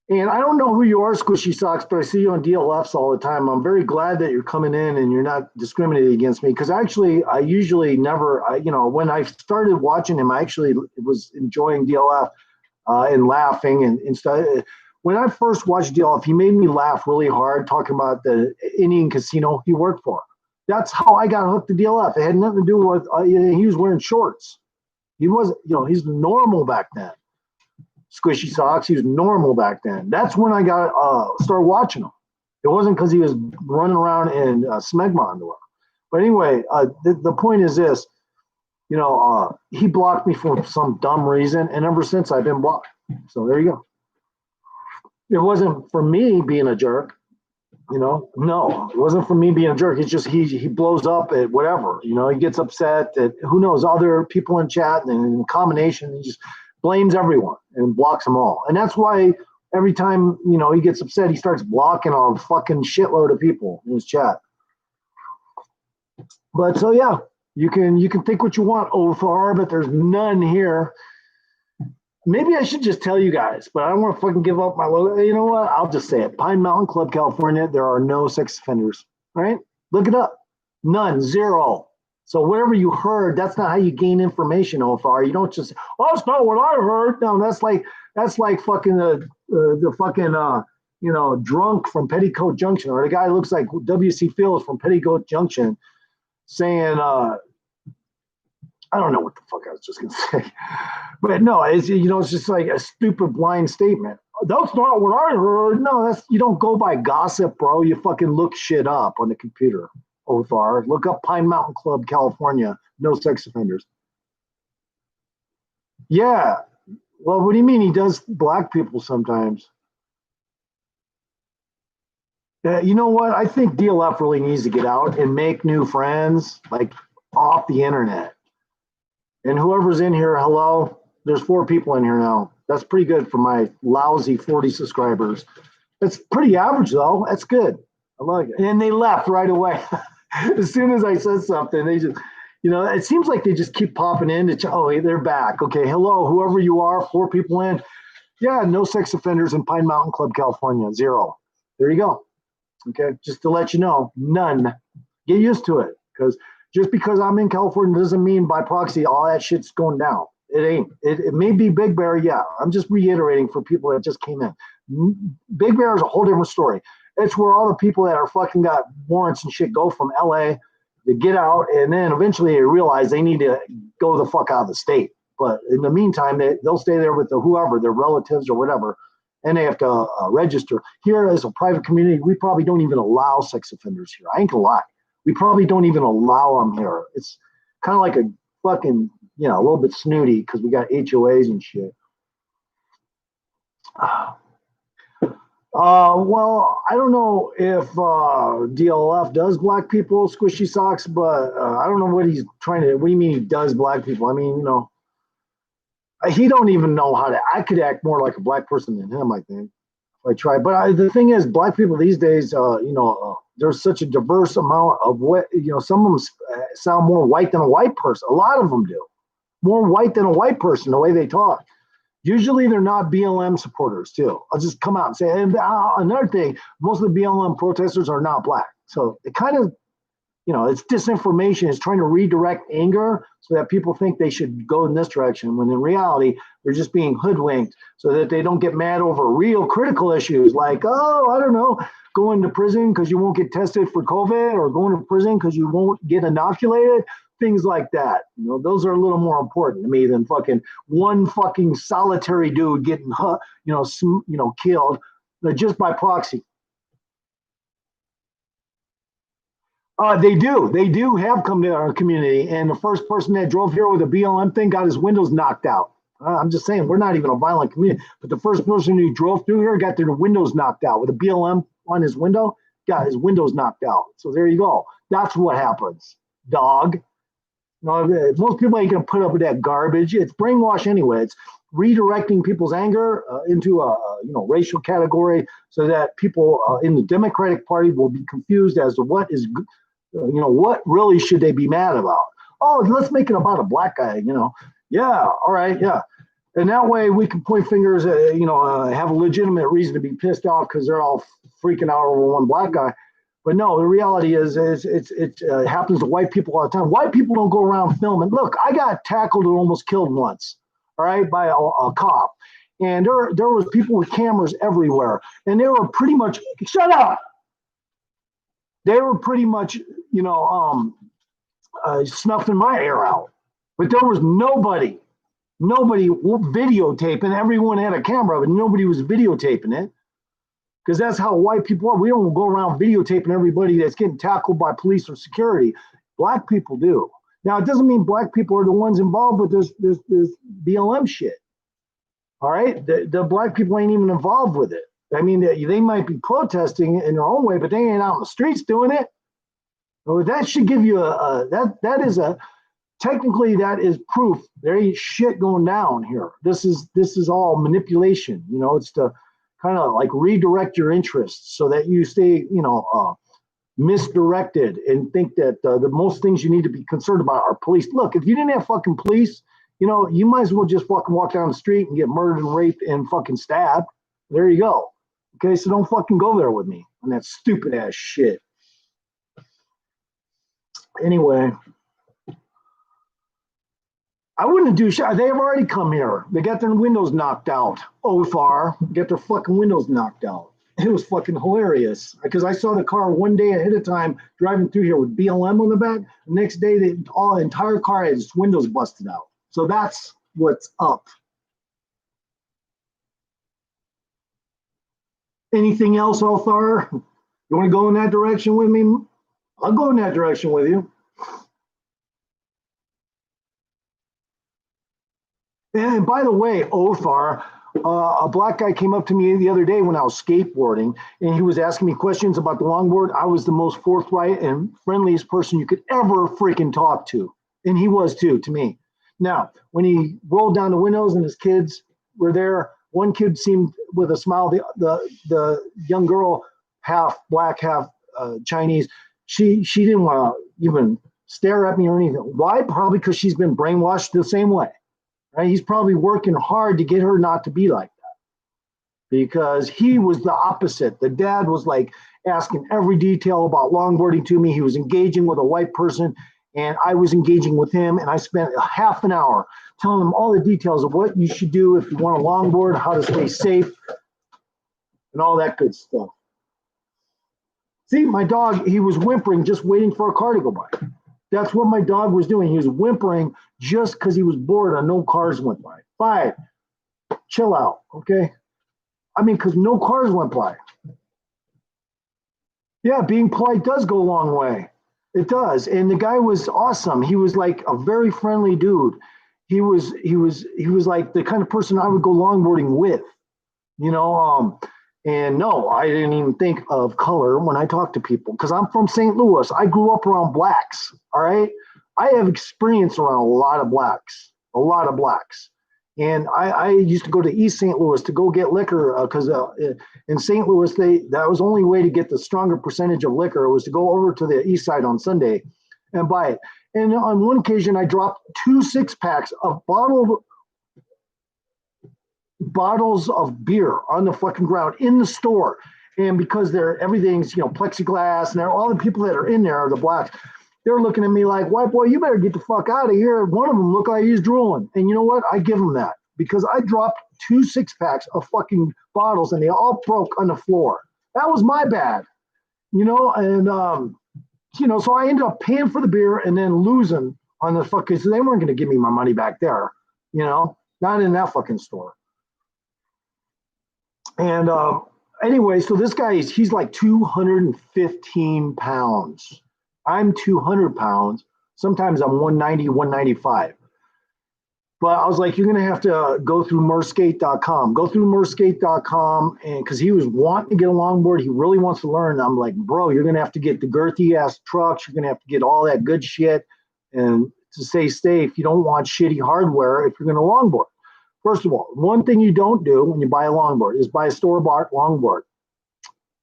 And I don't know who you are, Squishy Socks, but I see you on DLFs all the time. I'm very glad that you're coming in and you're not discriminating against me, because actually, I usually never, when I started watching him, I actually was enjoying DLF and laughing and stuff. When I first watched DLF, he made me laugh really hard talking about the Indian casino he worked for. That's how I got hooked to DLF. It had nothing to do with, he was wearing shorts. He was, he's normal back then. Squishy Socks, he was normal back then. That's when I got started watching him. It wasn't because he was running around in smegma underwear. But anyway, the point is this, he blocked me for some dumb reason, and ever since I've been blocked. So there you go. It wasn't for me being a jerk, no, it wasn't for me being a jerk. It's just he blows up at whatever, he gets upset at who knows, other people in chat, and in combination, he just blames everyone and blocks them all. And that's why every time, he gets upset, he starts blocking a fucking shitload of people in his chat. But so yeah, you can think what you want, Othar, but there's none here. Maybe I should just tell you guys, but I don't want to fucking give up my logo. You know what? I'll just say it. Pine Mountain Club, California, there are no sex offenders. All right? Look it up. None. 0. So whatever you heard, that's not how you gain information, Othar. You don't just, that's not what I heard. No, that's like fucking the fucking drunk from Petticoat Junction, or the guy who looks like W.C. Fields from Petticoat Junction saying, I don't know what the fuck I was just gonna say, but no, it's it's just like a stupid blind statement. That's not what I heard. No, you don't go by gossip, bro. You fucking look shit up on the computer. Othar, look up Pine Mountain Club, California. No sex offenders. Yeah. Well, what do you mean? He does black people sometimes. You know what? I think DLF really needs to get out and make new friends, like off the internet. And whoever's in here, hello. There's 4 people in here now. That's pretty good for my lousy 40 subscribers. That's pretty average, though. That's good. I like it. And they left right away. As soon as I said something, they just, it seems like they just keep popping in. Oh, hey, they're back. Okay, hello, whoever you are, 4 people in. Yeah, no sex offenders in Pine Mountain Club, California. 0. There you go. Okay, just to let you know, none. Get used to it, because just because I'm in California doesn't mean by proxy all that shit's going down. It ain't. It may be Big Bear, yeah. I'm just reiterating for people that just came in. Big Bear is a whole different story. It's where all the people that are fucking got warrants and shit go from LA to get out, and then eventually they realize they need to go the fuck out of the state. But in the meantime, they'll stay there with whoever, their relatives or whatever, and they have to register. Here, as a private community, we probably don't even allow sex offenders here. I ain't gonna lie. We probably don't even allow them here. It's kind of like a fucking, a little bit snooty because we got HOAs and shit. Well, I don't know if DLF does black people squishy socks, but I don't know what he's trying to. What do you mean he does black people? I mean, he don't even know how to. I could act more like a black person than him, I think, if I try. But the thing is, black people these days, there's such a diverse amount of what, some of them sound more white than a white person. A lot of them do. More white than a white person, the way they talk. Usually they're not BLM supporters too. I'll just come out and say, and another thing, most of the BLM protesters are not black. So it kind of, it's disinformation. It's trying to redirect anger so that people think they should go in this direction, when in reality, they're just being hoodwinked so that they don't get mad over real critical issues like, I don't know, going to prison because you won't get tested for COVID, or going to prison because you won't get inoculated. Things like that. Those are a little more important to me than one fucking solitary dude getting, killed just by proxy. They do have come to our community, and the first person that drove here with a BLM thing got his windows knocked out. I'm just saying, we're not even a violent community, but the first person who drove through here got their windows knocked out with a BLM on his window, got his windows knocked out. So there you go. That's what happens, dog. Most people ain't gonna put up with that garbage. It's brainwash anyway. It's redirecting people's anger into a racial category, so that people in the Democratic Party will be confused as to what is, what really should they be mad about. Oh, let's make it about a black guy. Yeah, all right, yeah, and that way we can point fingers. Have a legitimate reason to be pissed off because they're all freaking out over one black guy. But no, the reality is it happens to white people all the time. White people don't go around filming. Look, I got tackled and almost killed once, all right, by a cop. And there was people with cameras everywhere. And they were pretty much, shut up! They were pretty much, snuffing my air out. But there was nobody videotaping. Everyone had a camera, but nobody was videotaping it. Because that's how white people are. We don't go around videotaping everybody that's getting tackled by police or security. Black people do. Now, it doesn't mean black people are the ones involved with this BLM shit. All right? The black people ain't even involved with it. I mean, they might be protesting in their own way, but they ain't out in the streets doing it. So that should give you technically that is proof there ain't shit going down here. This is all manipulation. It's to kind of like redirect your interests so that you stay, misdirected and think that the most things you need to be concerned about are police. Look, if you didn't have fucking police, you might as well just fucking walk down the street and get murdered and raped and fucking stabbed. There you go. Okay, so don't fucking go there with me on that stupid ass shit. Anyway, I wouldn't do shit. They have already come here. They got their windows knocked out. OFAR, get their fucking windows knocked out. It was fucking hilarious because I saw the car one day ahead of time driving through here with BLM on the back. The next day, the entire car had its windows busted out. So that's what's up. Anything else, Althar? You want to go in that direction with me? I'll go in that direction with you. And by the way, Othar, a black guy came up to me the other day when I was skateboarding, and he was asking me questions about the longboard. I was the most forthright and friendliest person you could ever freaking talk to. And he was too, to me. Now, when he rolled down the windows and his kids were there, one kid seemed with a smile. The young girl, half black, half Chinese, she didn't want to even stare at me or anything. Why? Probably because she's been brainwashed the same way. Right? He's probably working hard to get her not to be like that. because he was the opposite. The dad was like asking every detail about longboarding to me. He was engaging with a white person, and I was engaging with him, and I spent a half an hour telling him all the details of what you should do if you want to longboard, how to stay safe, and all that good stuff. See, my dog, he was whimpering just waiting for a car to go by. That's what my dog was doing. He was whimpering just because he was bored and no cars went by. 5, chill out, okay? I mean, because no cars went by. Yeah, being polite does go a long way. It does. And the guy was awesome. He was like a very friendly dude. He was like the kind of person I would go longboarding with, you know. And no, I didn't even think of color when I talk to people because I'm from St. Louis. I grew up around blacks. All right. I have experience around a lot of blacks. And I used to go to East St. Louis to go get liquor because in St. Louis, that was the only way to get the stronger percentage of liquor was to go over to the east side on Sunday and buy it. And on one occasion, I dropped 2 6-packs of bottles of beer on the fucking ground in the store. And because everything's, plexiglass and all the people that are in there are the blacks. They're looking at me like, white boy, you better get the fuck out of here. One of them looked like he's drooling. And you know what? I give him that because I dropped 2 6-packs of fucking bottles and they all broke on the floor. That was my bad, and, so I ended up paying for the beer and then losing on the fucking, so they weren't going to give me my money back there, not in that fucking store. And anyway, so this guy, he's like 215 pounds. I'm 200 pounds. Sometimes I'm 190, 195. But I was like, you're going to have to go through merskate.com. Go through merskate.com. And because he was wanting to get a longboard, he really wants to learn. I'm like, bro, you're going to have to get the girthy ass trucks. You're going to have to get all that good shit. And to stay safe, you don't want shitty hardware if you're going to longboard. First of all, one thing you don't do when you buy a longboard is buy a store-bought longboard,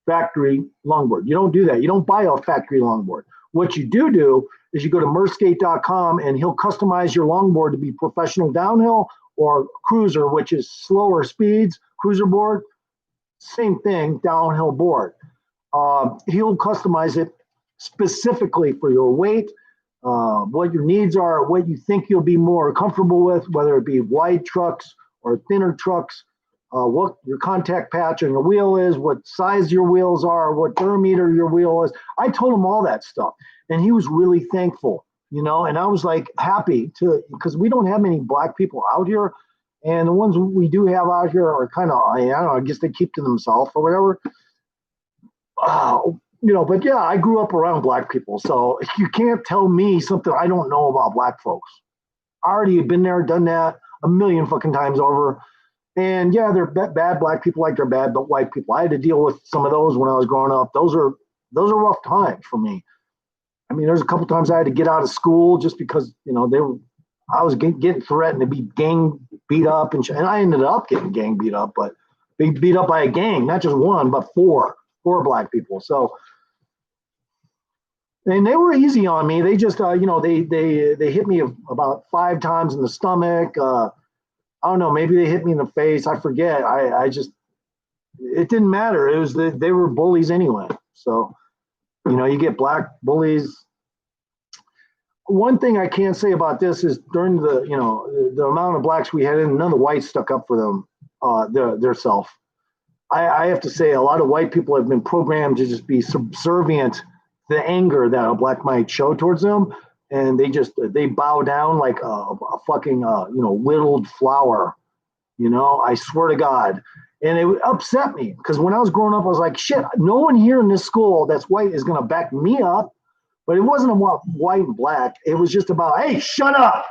factory longboard. You don't do that. You don't buy a factory longboard. What you do is you go to merskate.com and he'll customize your longboard to be professional downhill or cruiser, which is slower speeds, cruiser board. Same thing, downhill board. He'll customize it specifically for your weight, what your needs are, what you think you'll be more comfortable with, whether it be wide trucks or thinner trucks, what your contact patch on your wheel is, what size your wheels are, what diameter your wheel is. I told him all that stuff, and he was really thankful, and I was like happy to, because we don't have many black people out here, and the ones we do have out here are kind of, I don't know, I guess they keep to themselves or whatever. But yeah, I grew up around black people, so you can't tell me something I don't know about black folks. I already have been there, done that a million fucking times over. And yeah, they're bad black people like they're bad but white people. I had to deal with some of those when I was growing up. Those are rough times for me. I mean, there's a couple times I had to get out of school just because, I was getting threatened to be gang beat up and I ended up getting gang beat up, but beat up by a gang, not just one, but four black people. So, and they were easy on me. They just, they hit me about 5 times in the stomach. I don't know, maybe they hit me in the face. I forget. It didn't matter. It was they were bullies anyway. So, you get black bullies. One thing I can say about this is during the amount of blacks we had in, none of the whites stuck up for them, their self. I have to say a lot of white people have been programmed to just be subservient to the anger that a black might show towards them. And they bow down like a fucking, whittled flower, I swear to God. And it upset me because when I was growing up, I was like, shit, no one here in this school that's white is going to back me up. But it wasn't about white and black. It was just about, hey, shut up.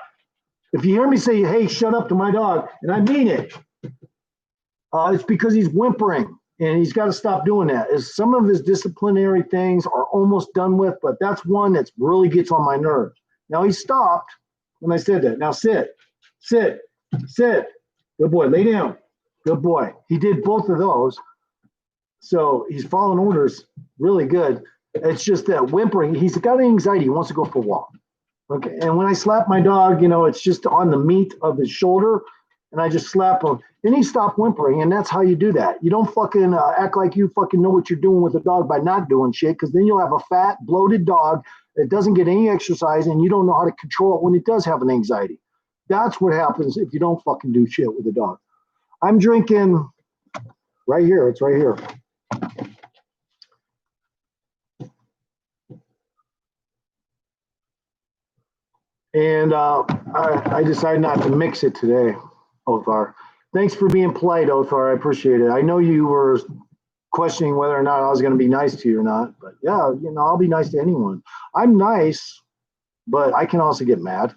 If you hear me say, hey, shut up to my dog, and I mean it, it's because he's whimpering. And he's got to stop doing that. Some of his disciplinary things are almost done with, but that's one that really gets on my nerves. Now he stopped when I said that. Now sit. Good boy, lay down. Good boy. He did both of those. So he's following orders really good. It's just that whimpering. He's got anxiety. He wants to go for a walk. Okay. And when I slap my dog, it's just on the meat of his shoulder. and I just slap him, and he stopped whimpering. And that's how you do that. You don't fucking act like you fucking know what you're doing with a dog by not doing shit, because then you'll have a fat, bloated dog that doesn't get any exercise, and you don't know how to control it when it does have an anxiety. That's what happens if you don't fucking do shit with a dog. I'm drinking right here. It's right here. And I decided not to mix it today, Othar. Thanks for being polite, Othar. I appreciate it. I know you were questioning whether or not I was going to be nice to you or not, but yeah, you know, I'll be nice to anyone. I'm nice, but I can also get mad.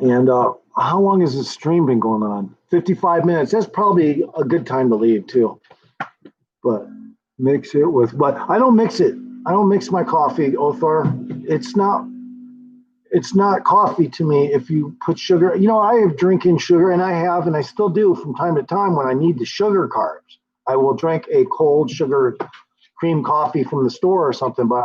And how long has this stream been going on? 55 minutes. That's probably a good time to leave too. But mix it with, but I don't mix it. I don't mix my coffee, Othar. It's not coffee to me if you put sugar. You know, I have drinking sugar, and I still do from time to time when I need the sugar carbs. I will drink a cold sugar cream coffee from the store or something, but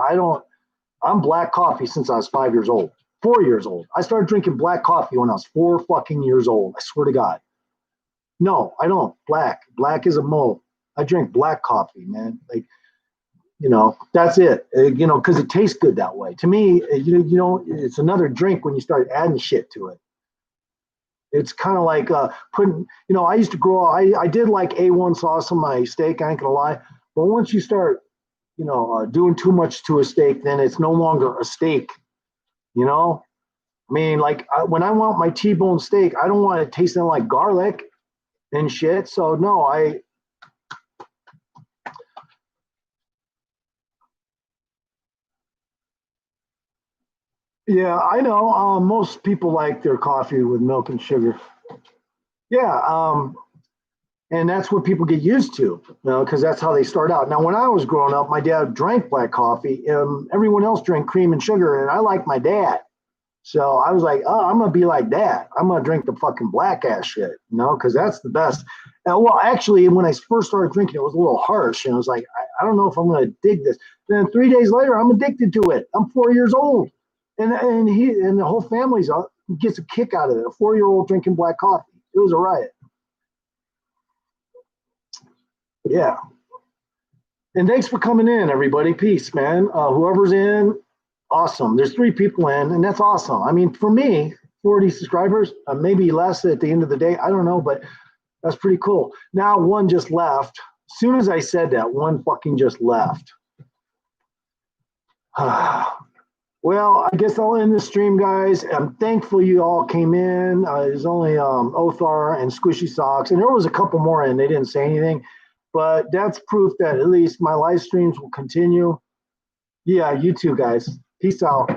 I'm black coffee since I was 5 years old, 4 years old. I started drinking black coffee when I was 4 fucking years old. I swear to God. No, I don't. Black is a mole. I drink black coffee, man. Like, you know, that's it. You know, because it tastes good that way. To me, you know, it's another drink when you start adding shit to it. It's kind of like putting, you know, I used to grow up, I did like A1 sauce on my steak, I ain't gonna lie. But once you start, you know, doing too much to a steak, then it's no longer a steak, you know? I mean, like when I want my T-bone steak, I don't want it tasting like garlic and shit. So no, yeah, I know. Most people like their coffee with milk and sugar. Yeah, and that's what people get used to, you know, because that's how they start out. Now, when I was growing up, my dad drank black coffee. Everyone else drank cream and sugar, and I like my dad. So I was like, oh, I'm gonna be like that. I'm gonna drink the fucking black ass shit, you know, because that's the best. Well, actually, when I first started drinking, it was a little harsh, and I was like, I don't know if I'm gonna dig this. Then 3 days later, I'm addicted to it. I'm 4 years old, and the whole family's gets a kick out of it. A 4 year old drinking black coffee. It was a riot. Yeah. And thanks for coming in, everybody. Peace, man. Whoever's in, awesome. There's 3 people in, and that's awesome. I mean, for me, 40 subscribers, maybe less at the end of the day. I don't know, but that's pretty cool. Now one just left. As soon as I said that, one fucking just left. Well, I guess I'll end the stream, guys. I'm thankful you all came in. There's only Othar and Squishy Socks, and there was a couple more in. They didn't say anything, but that's proof that at least my live streams will continue. Yeah, you too, guys. Peace out.